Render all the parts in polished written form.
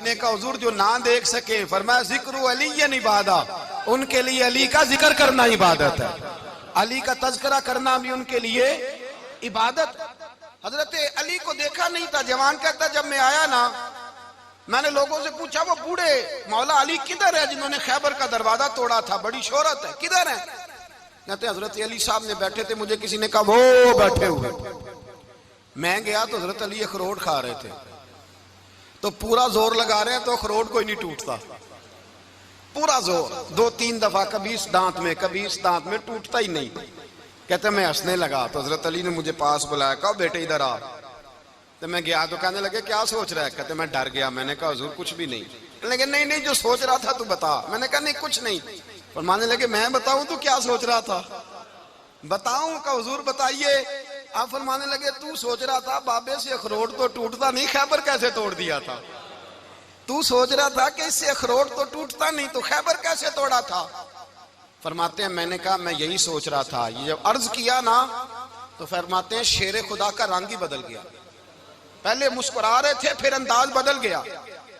نے کہا حضور جو نہ دیکھ سکے، فرمایا ذکر علی عبادہ، ان کے لیے علی کا ذکر کرنا عبادت ہے، علی کا تذکرہ کرنا بھی ان کے لیے عبادت۔ حضرت علی کو دیکھا نہیں تھا، جوان کہتا جب میں آیا نا، میں نے لوگوں سے پوچھا وہ بوڑھے مولا علی کدھر ہے جنہوں نے خیبر کا دروازہ توڑا تھا، بڑی شہرت ہے، کدھر ہیں؟ کہتے حضرت علی صاحب نے بیٹھے تھے، مجھے کسی نے کہا وہ بیٹھے ہوئے۔ میں گیا تو حضرت علی اخروٹ کھا رہے تھے، تو پورا زور لگا رہے ہیں تو اخروٹ کوئی نہیں ٹوٹتا، پورا زور 2-3 دفعہ، کبھی اس دانت میں کبھی اس دانت میں، ٹوٹتا ہی نہیں۔ کہتے میں ہنسنے لگا تو حضرت علی نے مجھے پاس بلایا، کہا بیٹے ادھر آ۔ تو میں گیا تو کہنے لگے کیا سوچ رہا ہے؟ کہتے میں ڈر گیا، میں نے کہا حضور کچھ بھی نہیں۔ لیکن نہیں جو سوچ رہا تھا تو بتا۔ میں نے کہا نہیں کچھ نہیں۔ فرمانے لگے میں بتاؤں تو کیا سوچ رہا تھا؟ بتاؤں؟ کہ حضور بتائیے۔ آپ فرمانے لگے تو سوچ رہا تھا بابے سے اخروٹ تو ٹوٹتا نہیں، خیبر کیسے توڑ دیا تھا؟ تو سوچ رہا تھا کہ اس سے اخروٹ تو ٹوٹتا نہیں، تو خیبر کیسے توڑا تھا؟ فرماتے ہیں میں نے کہا میں یہی سوچ رہا تھا۔ یہ جب عرض کیا نا تو فرماتے ہیں شیر خدا کا رنگ ہی بدل گیا، پہلے مسکرا رہے تھے پھر انداز بدل گیا۔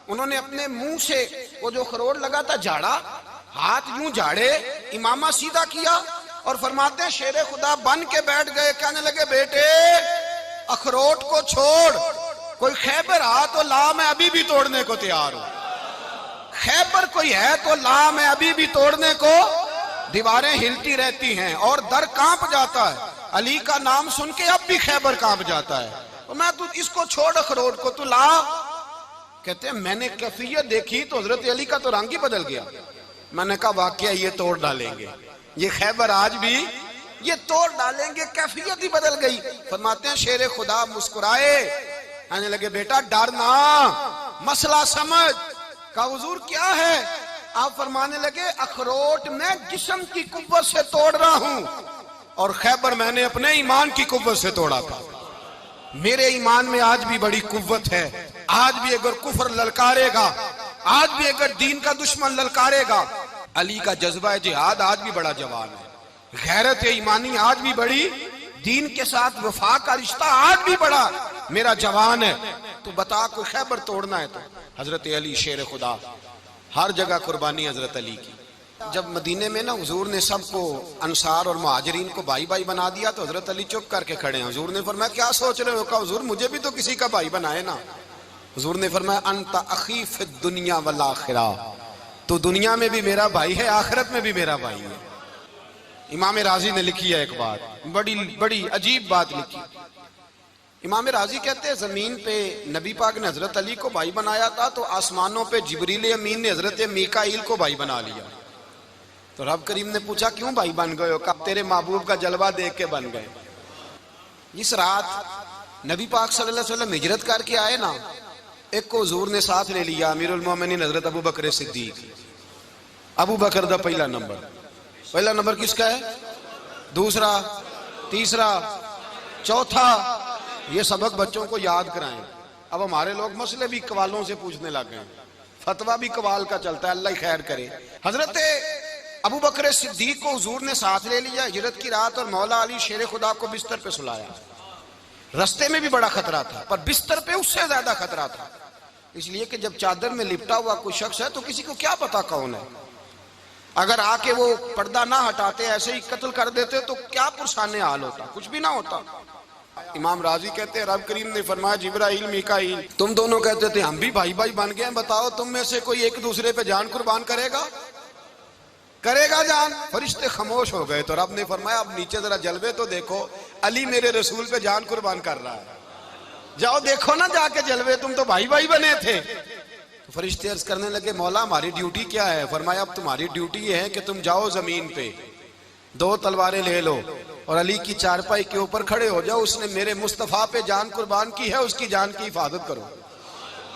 انہوں نے اپنے منہ سے وہ جو خروٹ لگا تھا جھاڑا، ہاتھ یوں جھاڑے، امامہ سیدھا کیا، اور فرماتے ہیں شیر خدا بن کے بیٹھ گئے، کہنے لگے بیٹے اخروٹ کو چھوڑ، کوئی خیبر آ تو لا، میں ابھی بھی توڑنے کو تیار ہوں۔ خیبر کوئی ہے تو لا، میں ابھی بھی توڑنے کو۔ دیواریں ہلتی رہتی ہیں اور در کانپ جاتا ہے، علی کا نام سن کے اب بھی خیبر کانپ جاتا ہے، میں تو اس کو چھوڑ اخروٹ کو، تو لا۔ کہتے ہیں میں نے کیفیت دیکھی تو حضرت علی کا تو رنگ ہی بدل گیا۔ میں نے کہا واقعہ یہ توڑ ڈالیں گے، یہ خیبر آج بھی یہ توڑ ڈالیں گے، کیفیت ہی بدل گئی۔ فرماتے ہیں شیر خدا مسکرائے، کہنے لگے بیٹا ڈرنا، مسئلہ سمجھ۔ کہا حضور کیا ہے؟ آپ فرمانے لگے اخروٹ میں جسم کی قوت سے توڑ رہا ہوں، اور خیبر میں نے اپنے ایمان کی قوت سے توڑا تھا۔ میرے ایمان میں آج بھی بڑی قوت ہے، آج بھی اگر کفر للکارے گا، آج بھی اگر دین کا دشمن للکارے گا، علی کا جذبہ جہاد آج بھی بڑا جوان ہے، غیرت ایمانی آج بھی بڑی، دین کے ساتھ وفا کا رشتہ آج بھی بڑا میرا جوان ہے۔ تو بتا کوئی خیبر توڑنا ہے تو حضرت علی شیر خدا، ہر جگہ قربانی حضرت علی کی۔ جب مدینے میں نا حضور نے سب کو انصار اور مہاجرین کو بھائی بھائی بنا دیا تو حضرت علی چپ کر کے کھڑے ہیں۔ حضور نے فرمایا کیا سوچ رہے ہو؟ کہا حضور مجھے بھی تو کسی کا بھائی بنائے نا۔ حضور نے فرمایا انت اخی فی الدنیا والآخرہ، تو دنیا میں بھی میرا بھائی ہے، آخرت میں بھی میرا بھائی ہے۔ امام راضی نے لکھی ہے ایک بات، بڑی عجیب بات لکھی۔ امام راضی کہتے ہیں زمین پہ نبی پاک نے حضرت علی کو بھائی بنایا تھا تو آسمانوں پہ جبریل امین نے حضرت میکائیل کو بھائی بنا لیا۔ تو رب کریم نے پوچھا کیوں بھائی بن گئے ہو؟ کہا تیرے محبوب کا جلوہ دیکھ کے بن گئے۔ جس رات نبی پاک صلی اللہ علیہ وسلم ہجرت کر کے آئے نا، ایک کو حضور نے ساتھ لے لیا، امیر المومنین حضرت ابو بکر صدیق۔ ابو بکر دا پہلا نمبر کس کا ہے؟ دوسرا، تیسرا، چوتھا، یہ سبق بچوں کو یاد کرائیں۔ اب ہمارے لوگ مسئلے بھی قوالوں سے پوچھنے لگ گئے، فتویٰ بھی قوال کا چلتا ہے، اللہ ہی خیر کرے۔ حضرت ابو بکر صدیق کو حضور نے ساتھ لے لیا ہجرت کی رات، اور مولا علی شیر خدا کو بستر پہ سلایا۔ رستے میں بھی بڑا خطرہ تھا پر بستر پہ اس سے زیادہ خطرہ تھا، اس لیے کہ جب چادر میں لپٹا ہوا کوئی شخص ہے تو کسی کو کیا پتا کون ہے، اگر آ کے وہ پردہ نہ ہٹاتے ایسے ہی قتل کر دیتے تو کیا پرسان حال ہوتا، کچھ بھی نہ ہوتا۔ امام راضی کہتے ہیں رب کریم نے فرمایا جبرائیل میکائیل تم دونوں کہتے تھے ہم بھی بھائی بھائی بن گئے ہیں، بتاؤ تم میں سے کوئی ایک دوسرے پہ جان قربان کرے گا جان؟ فرشتے خاموش ہو گئے تو رب نے فرمایا اب نیچے ذرا جلوے تو دیکھو، علی میرے رسول پہ جان قربان کر رہا ہے، جاؤ دیکھو نا جا کے جلوے، تم تو بھائی بھائی بنے تھے۔ تو فرشتے عرض کرنے لگے مولا ہماری ڈیوٹی کیا ہے؟ فرمایا اب تمہاری ڈیوٹی یہ ہے کہ تم جاؤ زمین پہ 2 تلواریں لے لو اور علی کی چارپائی کے اوپر کھڑے ہو جاؤ، اس نے میرے مصطفیٰ پہ جان قربان کی ہے، اس کی جان کی حفاظت کرو،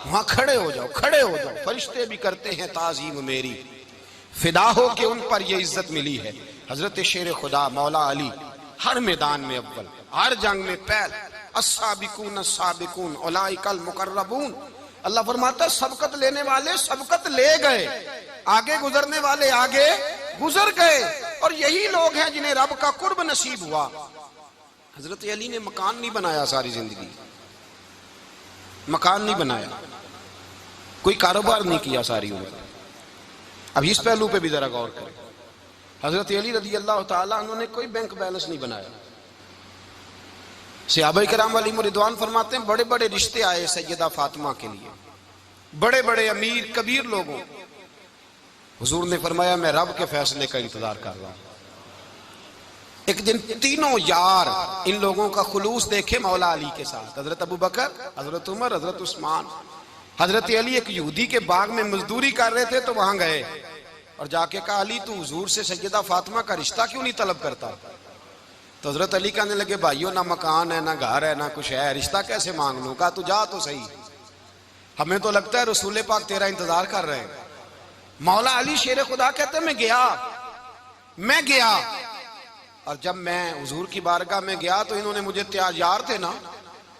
وہاں کھڑے ہو جاؤ۔ فرشتے بھی کرتے ہیں تعظیم میری، فدا ہو کہ ان پر یہ عزت ملی ہے۔ حضرت شیر خدا مولا علی ہر میدان میں اول، ہر جنگ میں پہل، السابقون السابقون اولئک المقربون۔ اللہ فرماتا ہے سبقت لینے والے سبقت لے گئے، آگے گزرنے والے آگے گزر گئے، اور یہی لوگ ہیں جنہیں رب کا قرب نصیب ہوا۔ حضرت علی نے مکان نہیں بنایا، ساری زندگی مکان نہیں بنایا، کوئی کاروبار نہیں کیا ساری عمر. اب اس پہلو پہ بھی ذرا غور کریں. حضرت علی رضی اللہ تعالیٰ عنہ نے کوئی بینک بیلنس نہیں بنایا. صحابہ کرام علیہم رضوان فرماتے ہیں بڑے بڑے رشتے آئے سیدہ فاطمہ کے لیے، بڑے بڑے امیر کبیر لوگوں. حضور نے فرمایا میں رب کے فیصلے کا انتظار کر رہا ہوں. ایک دن تینوں یار ان لوگوں کا خلوص دیکھے مولا علی کے ساتھ، حضرت ابو بکر، حضرت عمر، حضرت عثمان. حضرت علی ایک یہودی کے باغ میں مزدوری کر رہے تھے تو وہاں گئے اور جا کے کہا علی تو حضور سے سیدہ فاطمہ کا رشتہ کیوں نہیں طلب کرتا؟ تو حضرت علی کہنے لگے بھائیو نہ مکان ہے نہ گھر ہے نہ کچھ ہے، رشتہ کیسے مانگ لوں؟ کہا تو جا تو صحیح، ہمیں تو لگتا ہے رسول پاک تیرا انتظار کر رہے ہیں. مولا علی شیر خدا کہتے ہیں میں گیا اور جب میں حضور کی بارگاہ میں گیا تو انہوں نے مجھے یار تھے نا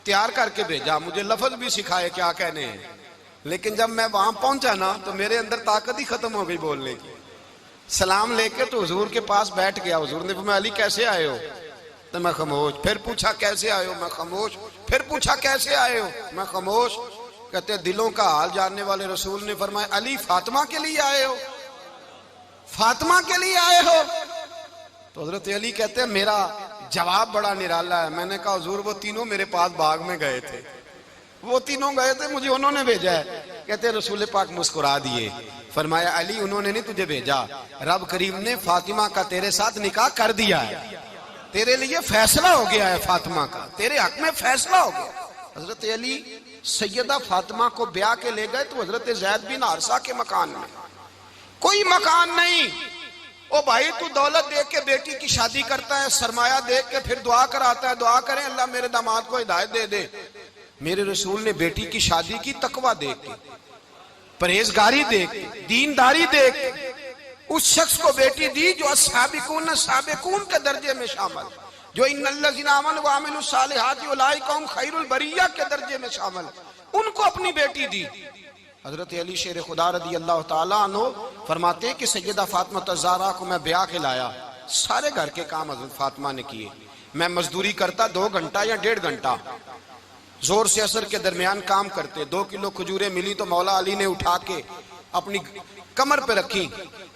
تیار کر کے بھیجا، مجھے لفظ بھی سکھائے کیا کہنے ہیں، لیکن جب میں وہاں پہنچا نا تو میرے اندر طاقت ہی ختم ہو گئی بولنے کی. سلام لے کے تو حضور کے پاس بیٹھ گیا. حضور نے فرمایا علی کیسے آئے ہو؟ تو میں خاموش. پھر پوچھا کیسے آئے ہو؟ میں خاموش. پھر پوچھا کیسے آئے ہو؟ میں خاموش. کہتے ہیں دلوں کا حال جاننے والے رسول نے فرمایا علی فاطمہ کے لیے آئے ہو؟ فاطمہ کے لیے آئے ہو؟ تو حضرت علی کہتے ہیں میرا جواب بڑا نرالا ہے. میں نے کہا حضور وہ تینوں میرے پاس باغ میں گئے تھے، وہ تینوں گئے تھے، مجھے انہوں نے بھیجا ہے. کہتے ہیں رسول پاک مسکرا دیے، فرمایا علی انہوں نے نہیں تجھے بھیجا، رب کریم نے فاطمہ کا تیرے ساتھ نکاح کر دیا ہے، تیرے لیے فیصلہ ہو گیا ہے، فاطمہ کا تیرے حق میں فیصلہ ہو گیا. حضرت علی سیدہ فاطمہ کو بیاہ کے لے گئے تو حضرت زید بن حارثہ کے مکان میں کوئی مکان نہیں. او بھائی تو دولت دیکھ کے بیٹی کی شادی کرتا ہے، سرمایہ دیکھ کے پھر دعا کراتا ہے، دعا کریں اللہ میرے داماد کو ہدایت دے دے. میرے رسول نے بیٹی کی شادی کی تقوی دیکھ کے، پرہیزگاری دیکھ کے، دینداری دیکھ کے اس شخص کو بیٹی دی جو السابقون السابقون کے درجے میں شامل، جو ان الذین آمنوا وعملوا الصالحات اولئک هم خیر البریہ کے درجے میں شامل، ان کو اپنی بیٹی دی. حضرت علی شیر خدا رضی اللہ تعالیٰ عنہ فرماتے ہیں کہ سیدہ فاطمہ الزہرا کو میں بیاہ کے لایا، سارے گھر کے کام حضرت فاطمہ نے کیے. میں مزدوری کرتا 2 گھنٹہ یا 1.5 گھنٹہ، زور سے عصر کے درمیان کام کرتے. 2 کلو کھجوریں ملی تو مولا علی نے اٹھا کے اپنی کمر پہ رکھی.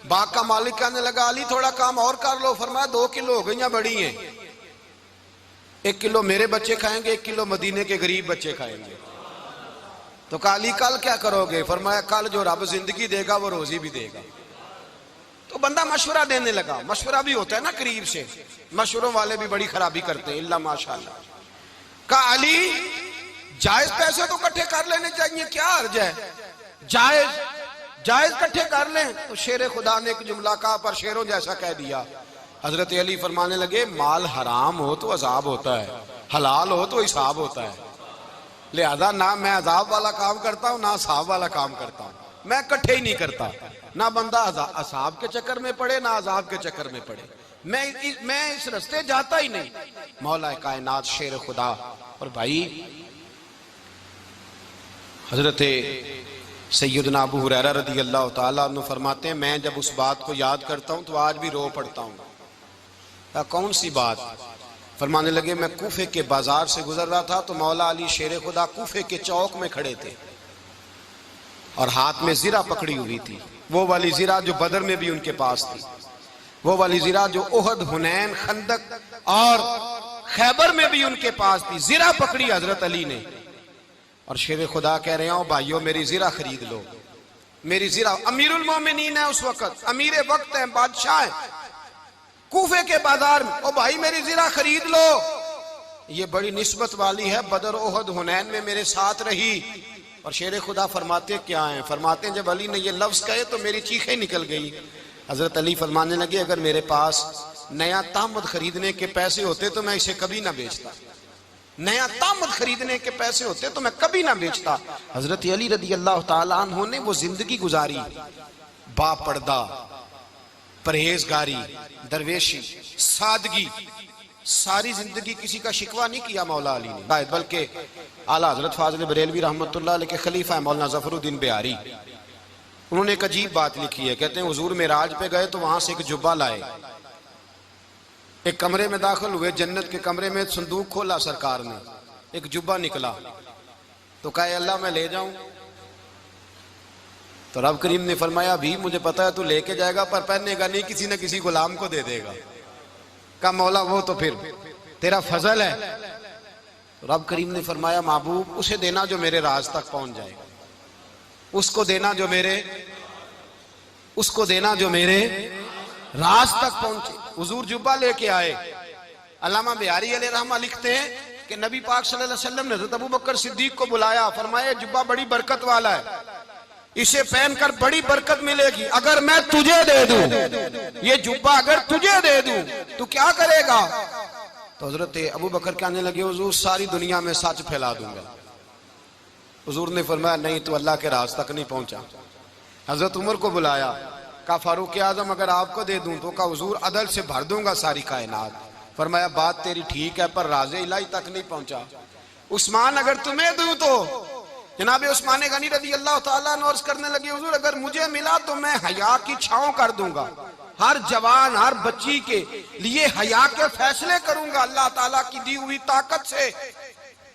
باغ کا مالک کہنے لگا علی تھوڑا کام اور کر لو. فرمایا 2 کلو ہو گئیں بڑی ہیں، 1 کلو میرے بچے کھائیں گے، 1 کلو مدینے کے غریب بچے کھائیں گے. تو کہا علی کل کیا کرو گے؟ فرمایا کل جو رب زندگی دے گا وہ روزی بھی دے گا. تو بندہ مشورہ دینے لگا. مشورہ بھی ہوتا ہے نا قریب سے، مشوروں والے بھی بڑی خرابی کرتے ہیں اللہ ماشاءاللہ. کہا علی جائز پیسے تو کٹھے کر لینے چاہیے، کیا حرج ہے، جائز کٹھے کر لیں. تو شیر خدا نے ایک جملہ کہا پر شیروں جیسا کہہ دیا. حضرت علی فرمانے لگے مال حرام ہو تو عذاب ہوتا ہے، حلال ہو تو حساب ہوتا ہے، لہذا نہ میں عذاب والا کام کرتا ہوں نہ حساب والا کام کرتا ہوں، میں کٹھے ہی نہیں کرتا. نہ بندہ عذاب کے چکر میں پڑے نہ عذاب کے چکر میں پڑے، میں اس رستے جاتا ہی نہیں. مولا کائنات شیر خدا. اور بھائی حضرت سیدنا ابو ہریرہ رضی اللہ تعالیٰ عنہ فرماتے ہیں میں جب اس بات کو یاد کرتا ہوں تو آج بھی رو پڑتا ہوں. کون سی بات؟ فرمانے لگے میں کوفے کے بازار سے گزر رہا تھا تو مولا علی شیر خدا کوفے کے چوک میں کھڑے تھے اور ہاتھ میں زرہ پکڑی ہوئی تھی، وہ والی زرہ جو بدر میں بھی ان کے پاس تھی، وہ والی زرہ جو احد، حنین، خندق اور خیبر میں بھی ان کے پاس تھی. زرہ پکڑی حضرت علی نے اور شیر خدا کہہ رہے ہیں بھائیو میری زرہ خرید لو. میری زرہ، امیر المومنین ہے اس وقت، امیر وقت ہے، بادشاہ ہے، کوفے کے بازار میں، او بھائی میری زرہ خرید لو. یہ بڑی نسبت والی ہے، بدر، احد، حنین میں میرے ساتھ رہی. اور شیر خدا فرماتے کیا ہیں؟ فرماتے ہیں جب علی نے یہ لفظ کہے تو میری چیخیں نکل گئی. حضرت علی فرمانے لگے اگر میرے پاس نیا تامد خریدنے کے پیسے ہوتے تو میں اسے کبھی نہ بیچتا، نیا تامد خریدنے کے پیسے ہوتے تو میں کبھی نہ بیچتا. حضرت علی رضی اللہ تعالیٰ عنہ نے وہ زندگی گزاری، با پردہ، پرہیزگاری، درویشی، سادگی، ساری زندگی کسی کا شکوہ نہیں کیا مولا علی نے، بلکہ اعلیٰ حضرت فاضل بریلوی رحمۃ اللہ علیہ کے خلیفہ مولانا ظفر الدین بہاری، انہوں نے ایک عجیب بات لکھی ہے. کہتے ہیں حضور معراج پہ گئے تو وہاں سے ایک جبہ لائے، ایک کمرے میں داخل ہوئے، جنت کے کمرے میں صندوق کھولا سرکار نے، ایک جبہ نکلا تو کہا اللہ میں لے جاؤں؟ تو رب کریم نے فرمایا بھی مجھے پتا ہے تو لے کے جائے گا پر پہننے گا نہیں، کسی نہ کسی غلام کو دے دے گا۔ کہا مولا وہ تو پھر تیرا فضل ہے۔ تو رب کریم نے فرمایا محبوب اسے دینا جو میرے راز تک پہنچ جائے گا، اس کو دینا جو میرے راز تک پہنچے۔ حضور جبہ لے کے آئے۔ علامہ بہاری علیہ رحمہ لکھتے ہیں کہ نبی پاک صلی اللہ علیہ وسلم نے حضرت ابوبکر صدیق کو بلایا، فرمایا جبہ بڑی برکت والا ہے، اسے پہن کر بڑی برکت ملے گی، اگر میں تجھے دے دوں یہ جبہ، اگر تجھے دے دوں تو کیا کرے گا؟ تو حضرت ابوبکر کہنے لگے حضور ساری دنیا میں سچ پھیلا دوں گا۔ حضور نے فرمایا نہیں تو اللہ کے راز تک نہیں پہنچا۔ حضرت عمر کو بلایا، کہا فاروق اعظم اگر آپ کو دے دوں تو کہا حضور عدل سے بھر دوں گا ساری کائنات۔ فرمایا بات تیری ٹھیک ہے پر راز الہی تک نہیں پہنچا۔ عثمان اگر تمہیں دوں تو جناب عثمان غنی رضی اللہ تعالیٰ عنہ عرض کرنے لگے حضور اگر مجھے ملا تو میں حیا کی چھاؤں کر دوں گا، ہر جوان ہر بچی کے لیے حیا کے فیصلے کروں گا اللہ تعالیٰ کی دی ہوئی طاقت سے۔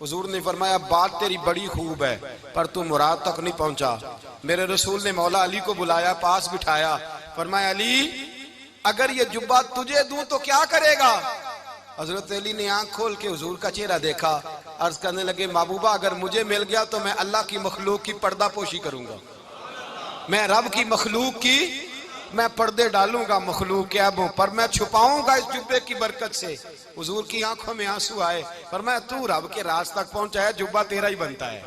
حضور نے فرمایا بات تیری بڑی خوب ہے پر تو مراد تک نہیں پہنچا۔ میرے رسول نے مولا علی کو بلایا، پاس بٹھایا، فرمایا علی اگر یہ جبہ تجھے دوں تو کیا کرے گا؟ حضرت علی نے آنکھ کھول کے حضور کا چہرہ دیکھا، عرض کرنے لگے محبوبہ اگر مجھے مل گیا تو میں اللہ کی مخلوق کی پردہ پوشی کروں گا، میں رب کی مخلوق کی میں پردے ڈالوں گا مخلوق کے عیبوں پر، میں چھپاؤں گا اس جبے کی برکت سے۔ حضور کی آنکھوں میں آنسو آئے، فرمایا تو رب کے راز تک پہنچا ہے، جبہ تیرا ہی بنتا ہے،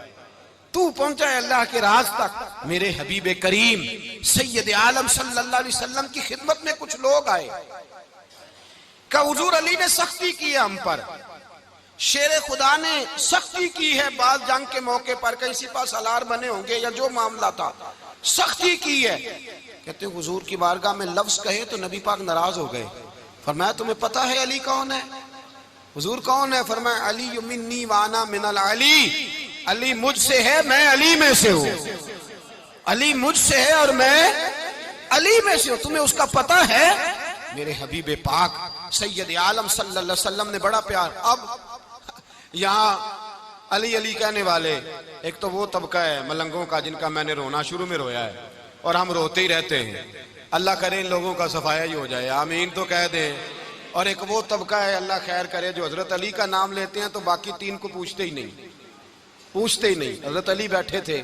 تو پہنچا ہے اللہ کے راز تک۔ میرے حبیب کریم سید عالم صلی اللہ علیہ وسلم کی خدمت میں کچھ لوگ آئے کہ حضور علی نے سختی کی ہے ہم پر، شیر خدا نے سختی کی ہے، بعض جنگ کے موقع پر کہیں سپہ سالار بنے ہوں گے یا جو معاملہ تھا سختی کی ہے۔ کہتے ہیں حضور کی بارگاہ میں لفظ کہے تو نبی پاک ناراض ہو گئے۔ فرمایا تمہیں پتہ ہے علی کون ہے؟ حضور کون ہے؟ فرمایا علی منی وانا من العلی، علی مجھ سے ہے میں علی میں سے ہوں، علی مجھ سے ہے اور میں علی میں سے ہوں، تمہیں اس کا پتہ ہے؟ میرے حبیب پاک سید عالم صلی اللہ علیہ وسلم نے بڑا پیار۔ اب یہاں علی علی کہنے والے ایک تو وہ طبقہ ہے ملنگوں کا جن کا میں نے رونا شروع میں رویا ہے اور ہم روتے ہی رہتے ہیں، اللہ کرے ان لوگوں کا صفایا ہی ہو جائے، آمین تو کہہ دیں۔ اور ایک وہ طبقہ ہے اللہ خیر کرے جو حضرت علی کا نام لیتے ہیں تو باقی تین کو پوچھتے ہی نہیں۔ حضرت علی بیٹھے تھے،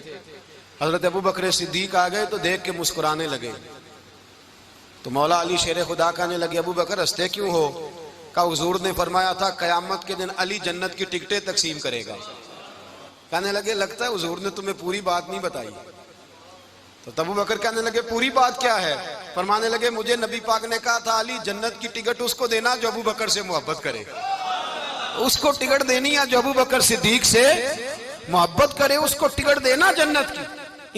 حضرت ابوبکر صدیق آ گئے تو دیکھ کے مسکرانے لگے، تو مولا علی شیر خدا کہنے لگے ابوبکر ہنستے کیوں ہو؟ کہا حضور نے فرمایا تھا قیامت کے دن علی جنت کی ٹکٹیں تقسیم کرے گا۔ کہنے لگے لگتا ہے حضور نے تمہیں پوری بات نہیں بتائی۔ تو ابوبکر کہنے لگے پوری بات کیا ہے؟ فرمانے لگے مجھے نبی پاک نے کہا تھا علی جنت کی ٹکٹ اس کو دینا جو ابوبکر سے محبت کرے، اس کو ٹکٹ دینی ہے جو ابوبکر صدیق سے محبت کرے، اس کو ٹکٹ دینا جنت کی۔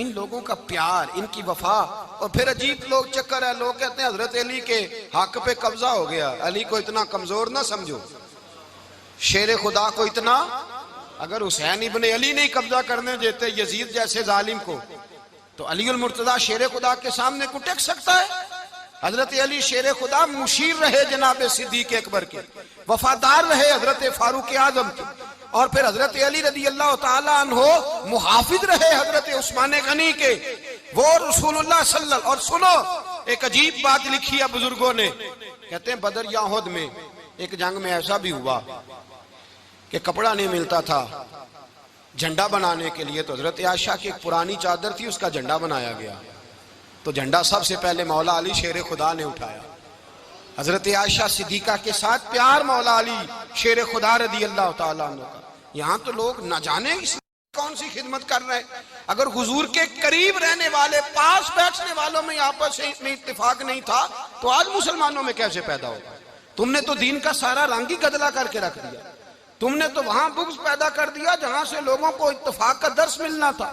ان لوگوں کا پیار، ان کی وفا۔ اور پھر عجیب لوگ چکر ہے، لوگ کہتے ہیں حضرت علی کے حق پہ قبضہ ہو گیا، علی کو اتنا کمزور نہ سمجھو، شیر خدا کو اتنا، اگر حسین ابن علی نہیں قبضہ کرنے دیتے یزید جیسے ظالم کو تو علی المرتضیٰ شیر خدا کے سامنے کو ٹک سکتا ہے؟ حضرت علی شیر خدا مشیر رہے جناب صدیق اکبر کے، وفادار رہے حضرت فاروق اعظم کے، اور پھر حضرت علی رضی اللہ تعالیٰ عنہ محافظ رہے حضرت عثمان غنی کے، وہ رسول اللہ صلی اللہ علیہ وسلم۔ اور سنو ایک عجیب بات لکھی ہے بزرگوں نے، کہتے ہیں بدر یا احد میں ایک جنگ میں ایسا بھی ہوا کہ کپڑا نہیں ملتا تھا جھنڈا بنانے کے لیے، تو حضرت عائشہ کی ایک پرانی چادر تھی اس کا جھنڈا بنایا گیا، تو جھنڈا سب سے پہلے مولا علی شیر خدا نے اٹھایا۔ حضرت عائشہ صدیقہ کے ساتھ پیار مولا علی شیر خدا رضی اللہ تعالیٰ عنہ کا۔ یہاں تو لوگ نہ جانے اس کون سی خدمت کر رہے ہیں۔ اگر حضور کے قریب رہنے والے پاس بیٹھنے والوں میں آپس میں اتفاق نہیں تھا تو آج مسلمانوں میں کیسے پیدا ہوگا؟ تم نے تو دین کا سارا رنگ ہی گدلا کر کے رکھ دیا، تم نے تو وہاں بغض پیدا کر دیا جہاں سے لوگوں کو اتفاق کا درس ملنا تھا،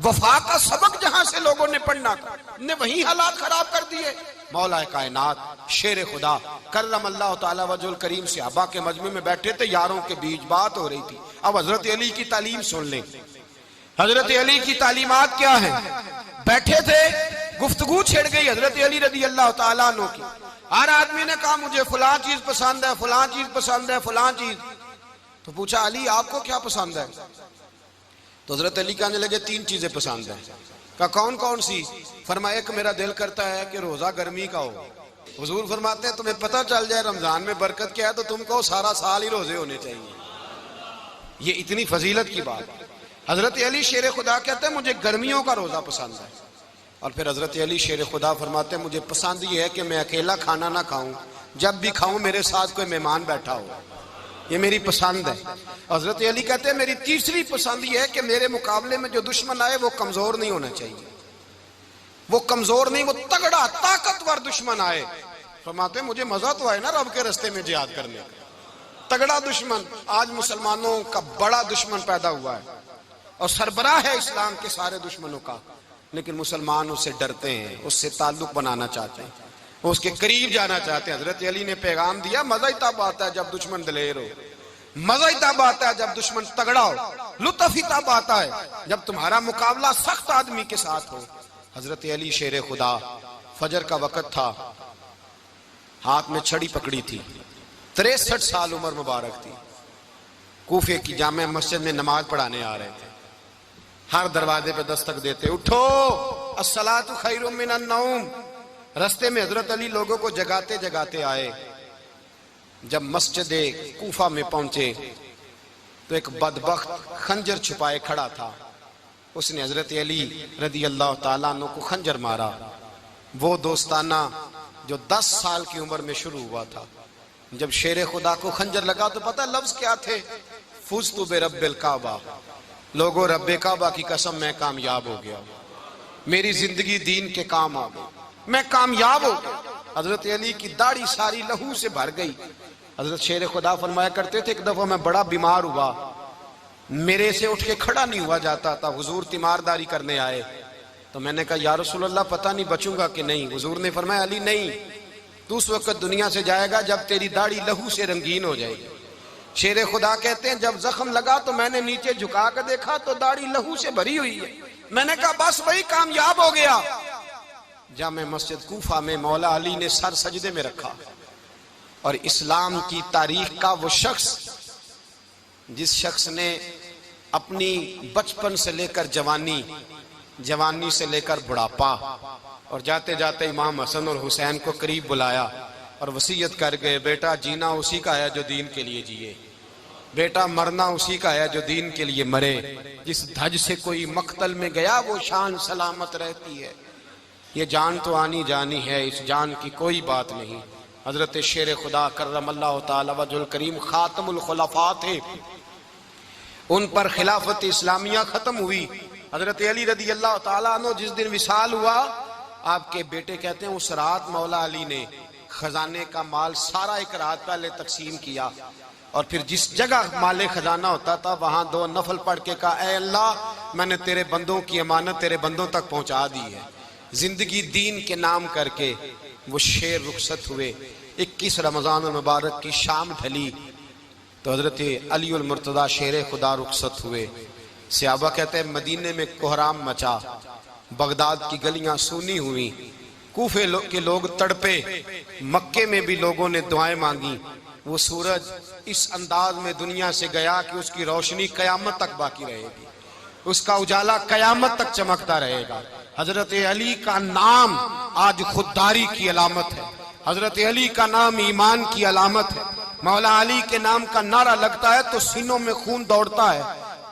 وفا کا سبق جہاں سے لوگوں نے پڑھنا تھا، نے وہی حالات خراب کر دیے۔ مولا کائنات شیر خدا کرم اللہ تعالیٰ وجہ الکریم صحابہ کے مجمع میں بیٹھے تھے، یاروں کے بیچ بات ہو رہی تھی۔ اب حضرت علی کی تعلیم سن لیں، حضرت علی کی تعلیمات کیا ہیں؟ بیٹھے تھے، گفتگو چھڑ گئی حضرت علی رضی اللہ تعالیٰ عنہ کی، ہر آدمی نے کہا مجھے فلاں چیز پسند ہے، فلاں چیز پسند ہے، فلاں چیز۔ تو پوچھا علی آپ کو کیا پسند ہے؟ تو حضرت علی کہنے لگے تین چیزیں پسند ہیں۔ کہ کون کون سی؟ فرمایا کہ میرا دل کرتا ہے کہ روزہ گرمی کا ہو۔ حضور فرماتے ہیں تمہیں پتہ چل جائے رمضان میں برکت کیا ہے تو تم کو سارا سال ہی روزے ہونے چاہیے۔ یہ اتنی فضیلت کی بات۔ حضرت علی شیر خدا کہتے ہیں مجھے گرمیوں کا روزہ پسند ہے، اور پھر حضرت علی شیر خدا فرماتے ہیں مجھے پسند یہ ہے کہ میں اکیلا کھانا نہ کھاؤں، جب بھی کھاؤں میرے ساتھ کوئی مہمان بیٹھا ہو، یہ میری پسند ہے۔ حضرت علی کہتے ہیں میری تیسری پسند یہ ہے کہ میرے مقابلے میں جو دشمن آئے وہ کمزور نہیں ہونا چاہیے، وہ کمزور نہیں، وہ تگڑا طاقتور دشمن آئے۔ فرماتے ہیں مجھے مزہ تو آئے نا رب کے رستے میں جہاد کرنے کا، تگڑا دشمن۔ آج مسلمانوں کا بڑا دشمن پیدا ہوا ہے اور سربراہ ہے اسلام کے سارے دشمنوں کا، لیکن مسلمان اس سے ڈرتے ہیں، اس سے تعلق بنانا چاہتے ہیں، اس کے قریب جانا چاہتے ہیں۔ حضرت علی نے پیغام دیا مزہ ہی تب آتا ہے جب دشمن دلیر ہو، مزہ ہی تب آتا ہے جب دشمن تگڑا ہو، لطف ہی تب آتا ہے جب تمہارا مقابلہ سخت آدمی کے ساتھ ہو۔ حضرت علی شیر خدا، فجر کا وقت تھا، ہاتھ میں چھڑی پکڑی تھی، 63 سال عمر مبارک تھی، کوفے کی جامع مسجد میں نماز پڑھانے آ رہے تھے۔ ہر دروازے پہ دستک دیتے، اٹھو الصلاۃ خیر من النوم۔ رستے میں حضرت علی لوگوں کو جگاتے جگاتے آئے۔ جب مسجد کوفہ میں پہنچے تو ایک بدبخت خنجر چھپائے کھڑا تھا، اس نے حضرت علی رضی اللہ تعالیٰ عنہ کو خنجر مارا۔ وہ دوستانہ جو 10 سال کی عمر میں شروع ہوا تھا، جب شیر خدا کو خنجر لگا تو پتہ لفظ کیا تھے؟ فزت برب الکعبہ، لوگوں رب کعبہ کی قسم میں کامیاب ہو گیا، میری زندگی دین کے کام آ گئی، میں کامیاب ہو گیا۔ حضرت علی کی داڑھی ساری لہو سے بھر گئی۔ حضرت شیر خدا فرمایا کرتے تھے ایک دفعہ میں بڑا بیمار ہوا، میرے سے اٹھ کے کھڑا نہیں ہوا جاتا تھا، حضور تیمارداری کرنے آئے تو میں نے کہا یا رسول اللہ پتہ نہیں بچوں گا کہ نہیں۔ حضور نے فرمایا علی نہیں، تو اس وقت دنیا سے جائے گا جب تیری داڑھی لہو سے رنگین ہو جائے گی۔ شیر خدا کہتے ہیں جب زخم لگا تو میں نے نیچے جھکا کر دیکھا تو داڑھی لہو سے بھری ہوئی ہے، میں نے کہا بس وہی کامیاب ہو گیا۔ جامع مسجد کوفہ میں مولا علی نے سر سجدے میں رکھا، اور اسلام کی تاریخ کا وہ شخص جس شخص نے اپنی بچپن سے لے کر جوانی، جوانی سے لے کر بڑھاپا، اور جاتے جاتے امام حسن اور حسین کو قریب بلایا اور وصیت کر گئے بیٹا جینا اسی کا ہے جو دین کے لیے جیے، بیٹا مرنا اسی کا ہے جو دین کے لیے مرے، جس دھج سے کوئی مقتل میں گیا وہ شان سلامت رہتی ہے، یہ جان تو آنی جانی ہے، اس جان کی کوئی بات نہیں۔ حضرت شیر خدا کرم اللہ تعالی وجہ الکریم خاتم الخلفاء تھے، ان پر خلافت اسلامیہ ختم ہوئی۔ حضرت علی رضی اللہ تعالیٰ عنہ جس دن وصال ہوا، آپ کے بیٹے کہتے ہیں اس رات مولا علی نے خزانے کا مال سارا ایک رات پہلے تقسیم کیا، اور پھر جس جگہ مال خزانہ ہوتا تھا وہاں 2 نفل پڑھ کے کہا اے اللہ میں نے تیرے بندوں کی امانت تیرے بندوں تک پہنچا دی ہے۔ زندگی دین کے نام کر کے وہ شیر رخصت ہوئے۔ 21 رمضان المبارک کی شام ڈھلی تو حضرت علی المرتضی شیر خدا رخصت ہوئے۔ صحابہ کہتے ہیں مدینے میں کوہرام مچا، بغداد کی گلیاں سونی ہوئی، کوفے کے لوگ تڑپے، مکے میں بھی لوگوں نے دعائیں مانگی۔ وہ سورج اس انداز میں دنیا سے گیا کہ اس کی روشنی قیامت تک باقی رہے گی، اس کا اجالا قیامت تک چمکتا رہے گا۔ حضرت علی کا نام آج خودداری کی علامت ہے، حضرت علی کا نام ایمان کی علامت ہے۔ مولا علی کے نام کا نعرہ لگتا ہے تو سینوں میں خون دوڑتا ہے،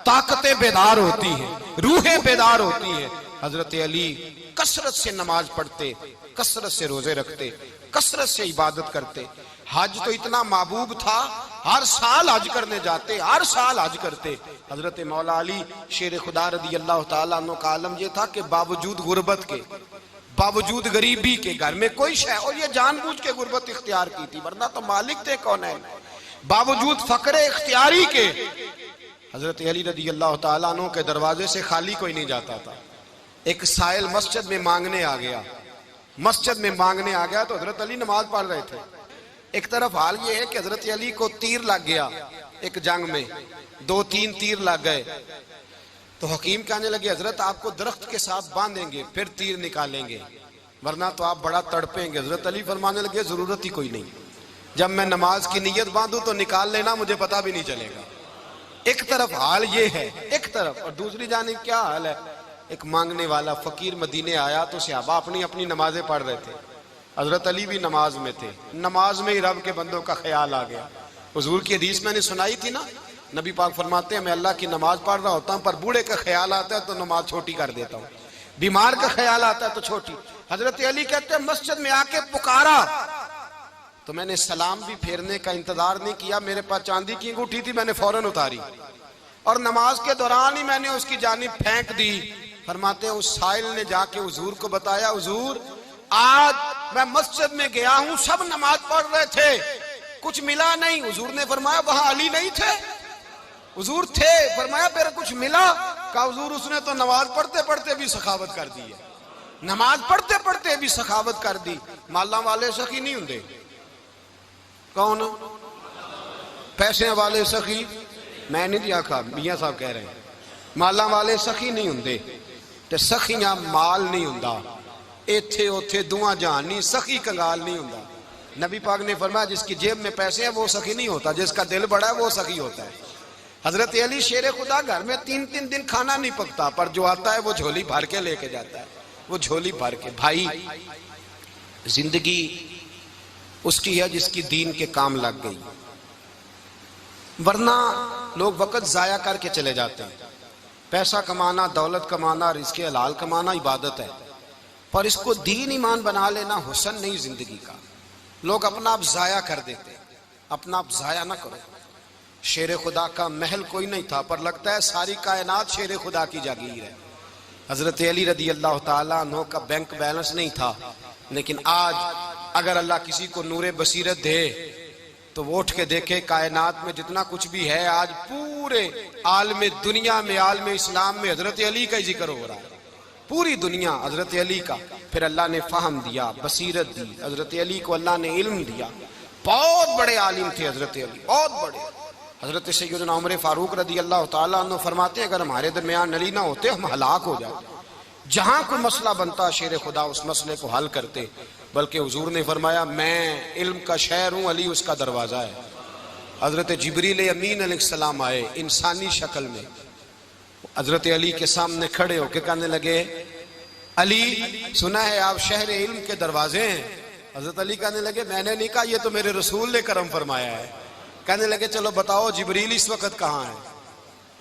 طاقتیں بیدار ہوتی ہیں، روحیں بیدار ہوتی ہیں۔ حضرت علی کثرت سے نماز پڑھتے، کثرت سے روزے رکھتے، کثرت سے عبادت کرتے۔ حج تو اتنا محبوب تھا، ہر سال حج کرنے جاتے، ہر سال حج کرتے۔ حضرت مولا علی شیر خدا رضی اللہ تعالیٰ عنہ کا عالم یہ تھا کہ باوجود غربت کے، باوجود غریبی کے، گھر میں کوئی شے، اور یہ جان بوجھ کے غربت اختیار کی تھی ورنہ تو مالک تھے کون ہے، باوجود فقر اختیاری کے حضرت علی رضی اللہ تعالیٰ عنہ کے دروازے سے خالی کوئی نہیں جاتا تھا۔ ایک سائل مسجد میں مانگنے آ گیا، مسجد میں مانگنے آ گیا تو حضرت علی نماز پڑھ رہے تھے۔ ایک طرف حال یہ ہے کہ حضرت علی کو تیر لگ گیا، ایک جنگ میں 2-3 تیر لگ گئے تو حکیم کہنے لگے حضرت آپ کو درخت کے ساتھ باندھیں گے پھر تیر نکالیں گے ورنہ تو آپ بڑا تڑپیں گے۔ حضرت علی فرمانے لگے ضرورت ہی کوئی نہیں، جب میں نماز کی نیت باندھوں تو نکال لینا، مجھے پتہ بھی نہیں چلے گا۔ ایک طرف حال یہ ہے، ایک طرف، اور دوسری جانب کیا حال ہے؟ ایک مانگنے والا فقیر مدینے آیا تو صحابہ اپنی اپنی نمازیں پڑھ رہے تھے، حضرت علی بھی نماز میں تھے، نماز میں ہی رب کے بندوں کا خیال آ گیا۔ حضور کی حدیث میں نے سنائی تھی نا، نبی پاک فرماتے ہیں میں اللہ کی نماز پڑھ رہا ہوتا ہوں پر بوڑھے کا خیال آتا ہے تو نماز چھوٹی کر دیتا ہوں، بیمار کا خیال آتا ہے تو چھوٹی۔ حضرت علی کہتے ہیں مسجد میں آ کے پکارا تو میں نے سلام بھی پھیرنے کا انتظار نہیں کیا، میرے پاس چاندی کی انگوٹھی تھی، میں نے فوراً اتاری اور نماز کے دوران ہی میں نے اس کی جانب پھینک دی۔ فرماتے ہیں اس سائل نے جا کے حضور کو بتایا، حضور آج میں مسجد میں گیا ہوں، سب نماز پڑھ رہے تھے، کچھ ملا نہیں۔ حضور نے فرمایا وہاں علی نہیں تھے؟ حضور تھے۔ فرمایا پھر کچھ ملا؟ کہا حضور اس نے تو نماز پڑھتے پڑھتے بھی سخاوت کر دی ہے، نماز پڑھتے پڑھتے بھی سخاوت کر دی۔ مالاں والے سخی نہیں ہوندے؟ کون؟ پیسے والے سخی؟ میں نہیں دیا کہا، میاں صاحب کہہ رہے ہیں مالاں والے سخی نہیں ہوندے تے سخیاں مال نہیں ہوندا، ایتھے اوتھے دعا جہان نہیں، سخی کنگال نہیں ہوندا۔ نبی پاک نے فرمایا جس کی جیب میں پیسے ہیں وہ سخی نہیں ہوتا، جس کا دل بڑا ہے وہ سخی ہوتا ہے۔ حضرت علی شیر خدا گھر میں 3 دن کھانا نہیں پکتا پر جو آتا ہے وہ جھولی بھر کے لے کے جاتا ہے، وہ جھولی بھر کے۔ بھائی زندگی اس کی ہے جس کی دین کے کام لگ گئی، ورنہ لوگ وقت ضائع کر کے چلے جاتے ہیں۔ پیسہ کمانا، دولت کمانا، رزق حلال کمانا عبادت ہے، پر اس کو دین ایمان بنا لینا حسن نہیں زندگی کا۔ لوگ اپنا آپ ضائع کر دیتے، اپنا آپ ضائع نہ کرو۔ شیر خدا کا محل کوئی نہیں تھا پر لگتا ہے ساری کائنات شیر خدا کی جاگیر ہے۔ حضرت علی رضی اللہ تعالیٰ عنہ کا بینک بیلنس نہیں تھا، لیکن آج اگر اللہ کسی کو نور بصیرت دے تو وہ اٹھ کے دیکھے کائنات میں جتنا کچھ بھی ہے آج پورے عالم دنیا میں، عالم اسلام میں حضرت علی کا ہی ذکر ہو رہا ہے، پوری دنیا حضرت علی کا۔ پھر اللہ نے فہم دیا، بصیرت دی، حضرت علی کو اللہ نے علم دیا، بہت بڑے عالم تھے حضرت علی، بہت بڑے۔ حضرت سیدنا عمر فاروق رضی اللہ تعالیٰ عنہ فرماتے ہیں اگر ہمارے درمیان علی نہ ہوتے ہم ہلاک ہو جاتے، جہاں کوئی مسئلہ بنتا شیر خدا اس مسئلے کو حل کرتے۔ بلکہ حضور نے فرمایا میں علم کا شہر ہوں، علی اس کا دروازہ ہے۔ حضرت جبریل امین علیہ السلام آئے انسانی شکل میں، حضرت علی کے سامنے کھڑے ہو کے کہنے لگے علی سنا ہے آپ شہر علم کے دروازے ہیں۔ حضرت علی کہنے لگے میں نے نہیں کہا، یہ تو میرے رسول نے کرم فرمایا ہے۔ کہنے لگے چلو بتاؤ جبریل اس وقت کہاں ہے؟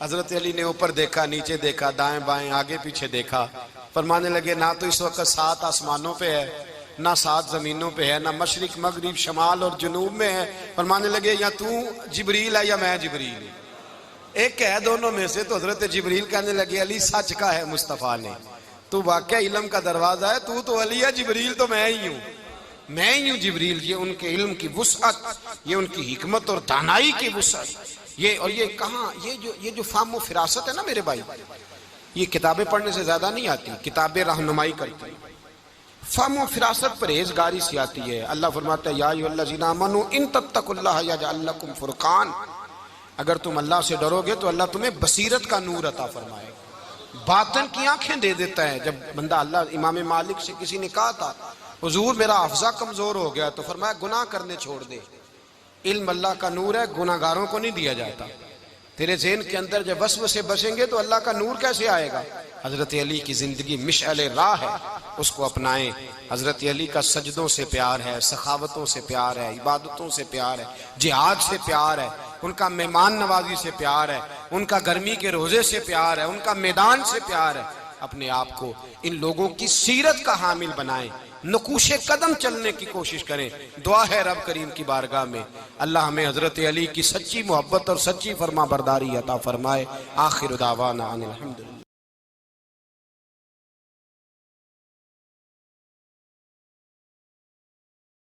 حضرت علی نے اوپر دیکھا، نیچے دیکھا، دائیں بائیں آگے پیچھے دیکھا، فرمانے لگے نہ تو اس وقت 7 آسمانوں پہ ہے، نہ 7 زمینوں پہ ہے، نہ مشرق مغرب شمال اور جنوب میں ہے۔ فرمانے لگے یا تو جبریل ہے یا میں جبریل ہوں، ایک ہے دونوں میں سے۔ تو حضرت جبریل کہنے لگے علی سچ کا ہے مصطفیٰ نے، تو واقعہ علم کا دروازہ ہے، تو علی ہے، جبریل تو میں ہی ہوں، میں ہی ہوں جبریل۔ یہ ان کے علم کی وسعت، یہ ان کی حکمت اور دانائی کی وسعت، یہ کہاں یہ جو فہم و فراست ہے نا میرے بھائی، یہ کتابیں پڑھنے سے زیادہ نہیں آتی، کتابیں رہنمائی کرتی ہیں۔ فہم و فراست پرہیزگاری سے آتی ہے۔ اللہ فرماتا ہے یا ایھا الذین آمنوا ان تتقوا اللہ یجعل لکم فرقان، اگر تم اللہ سے ڈرو گے تو اللہ تمہیں بصیرت کا نور عطا فرمائے گا، باطن کی آنکھیں دے دیتا ہے۔ جب بندہ اللہ امام مالک سے کسی نے کہا تھا حضور میرا حافظہ کمزور ہو گیا، تو فرمایا گناہ کرنے چھوڑ دے، علم اللہ کا نور ہے، گناہ گاروں کو نہیں دیا جاتا۔ تیرے ذہن کے اندر جب وسوسے بسیں گے تو اللہ کا نور کیسے آئے گا؟ حضرت علی کی زندگی مشعل راہ ہے، اس کو اپنائیں۔ حضرت علی کا سجدوں سے پیار ہے، سخاوتوں سے پیار ہے، عبادتوں سے پیار ہے، جہاد سے پیار ہے، ان کا مہمان نوازی سے پیار ہے، ان کا گرمی کے روزے سے پیار ہے، ان کا میدان سے پیار ہے۔ اپنے آپ کو ان لوگوں کی سیرت کا حامل بنائیں، نقوش قدم چلنے کی کوشش کریں۔ دعا ہے رب کریم کی بارگاہ میں اللہ ہمیں حضرت علی کی سچی محبت اور سچی فرما برداری عطا فرمائے۔ آخر دعوانا ان الحمدللہ۔